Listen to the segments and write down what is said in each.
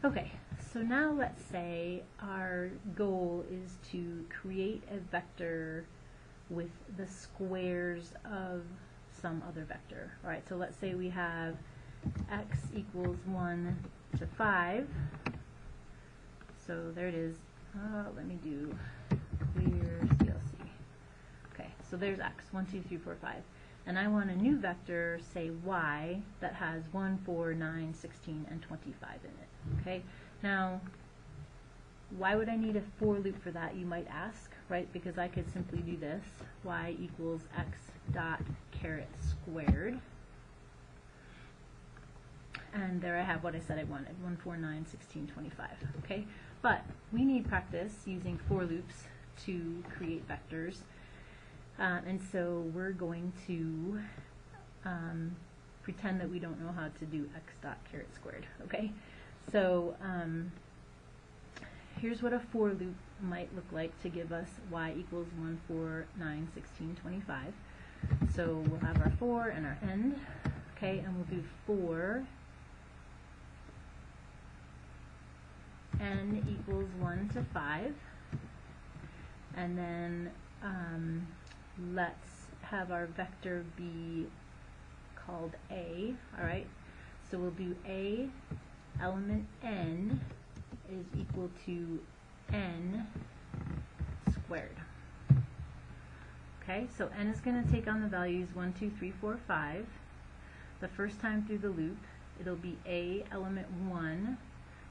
Okay, so now let's say our goal is to create a vector with the squares of some other vector. All right, so let's say we have x equals 1 to 5. So there it is. Let me do clear CLC. Okay, so there's x, 1, 2, 3, 4, 5. And I want a new vector, say y, that has 1, 4, 9, 16, and 25 in it. Okay, now why would I need a for loop for that, you might ask, right? Because I could simply do this, y equals x dot caret squared. And there I have what I said I wanted, 1, 4, 9, 16, 25. Okay, but we need practice using for loops to create vectors. And so we're going to pretend that we don't know how to do x dot caret squared. Okay, so here's what a for loop might look like to give us y equals 1, 4, 9, 16, 25. So we'll have our for and our end. Okay, and we'll do for n equals 1 to 5, and then let's have our vector be called A. Alright, so we'll do A element n is equal to n squared. Okay, so n is going to take on the values 1, 2, 3, 4, 5. The first time through the loop, it'll be A element 1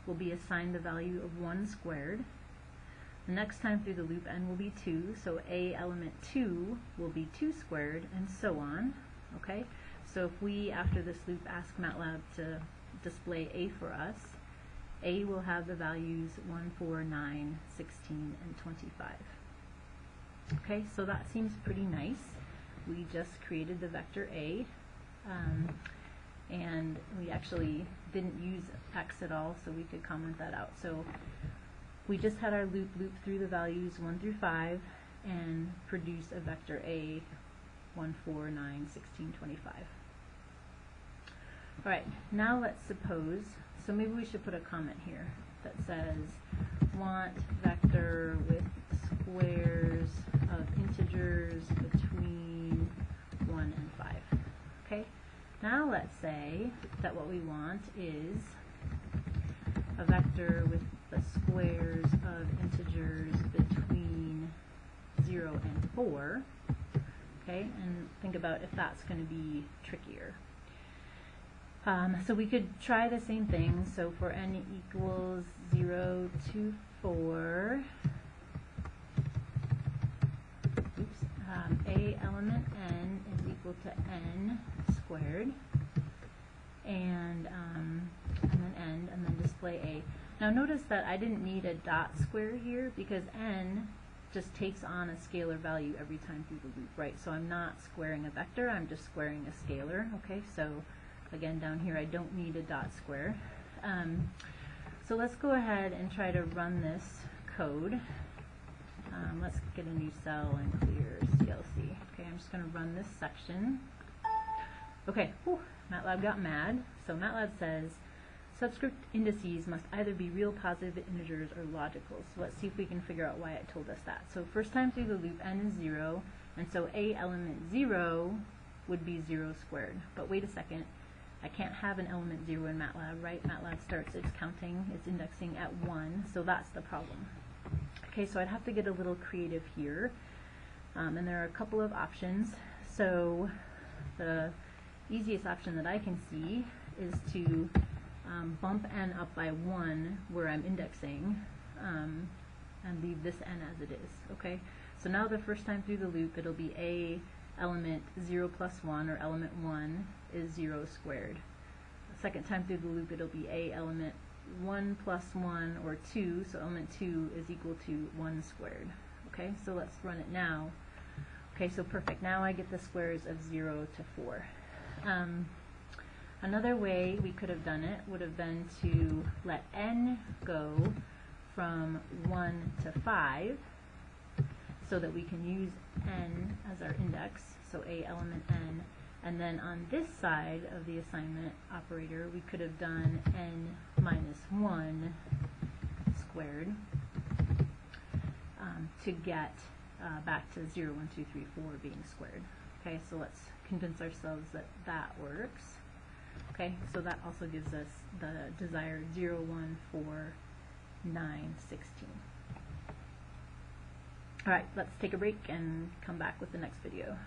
will be assigned the value of 1 squared. The next time through the loop, n will be 2, so A element 2 will be 2 squared, and so on. Okay, so if we, after this loop, ask MATLAB to display A for us, A will have the values 1, 4, 9, 16, and 25. Okay, so that seems pretty nice. We just created the vector A, and we actually didn't use x at all, so we could comment that out. So we just had our loop through the values 1 through 5 and produce a vector A, 1, 4, 9, 16, 25. Alright, now let's suppose, so maybe we should put a comment here that says want vector with squares of integers between 1 and 5. Okay, now let's say that what we want is a vector with the squares of integers between 0 and 4. Okay, and think about if that's going to be trickier. So we could try the same thing. So for n equals 0 to 4, A element n is equal to n squared, and then end, and then display A. Now notice that I didn't need a dot square here because n just takes on a scalar value every time through the loop, right? So I'm not squaring a vector, I'm just squaring a scalar. Okay, so again down here I don't need a dot square. So let's go ahead and try to run this code. Let's get a new cell and clear CLC. Okay, I'm just going to run this section. Okay, whew, MATLAB got mad. So MATLAB says subscript indices must either be real positive integers or logicals. So let's see if we can figure out why it told us that. So first time through the loop, n is 0, and so A element 0 would be 0 squared. But wait a second, I can't have an element 0 in MATLAB, right? MATLAB starts its counting, its indexing at 1, so that's the problem. Okay, so I'd have to get a little creative here, and there are a couple of options. So the easiest option that I can see is to bump n up by 1 where I'm indexing, and leave this n as it is. Okay, so now the first time through the loop it'll be A element 0 plus 1, or element 1 is 0 squared. The second time through the loop it'll be A element 1 plus 1, or 2, so element 2 is equal to 1 squared. Okay, so let's run it now. Okay, so perfect. Now I get the squares of 0 to 4. Another way we could have done it would have been to let n go from 1 to 5 so that we can use n as our index, so A element n, And then on this side of the assignment operator, we could have done n minus 1 squared to get back to 0, 1, 2, 3, 4 being squared. Okay, so let's convince ourselves that that works. Okay, so that also gives us the desired 0, 1, 4, 9, 16. All right, let's take a break and come back with the next video.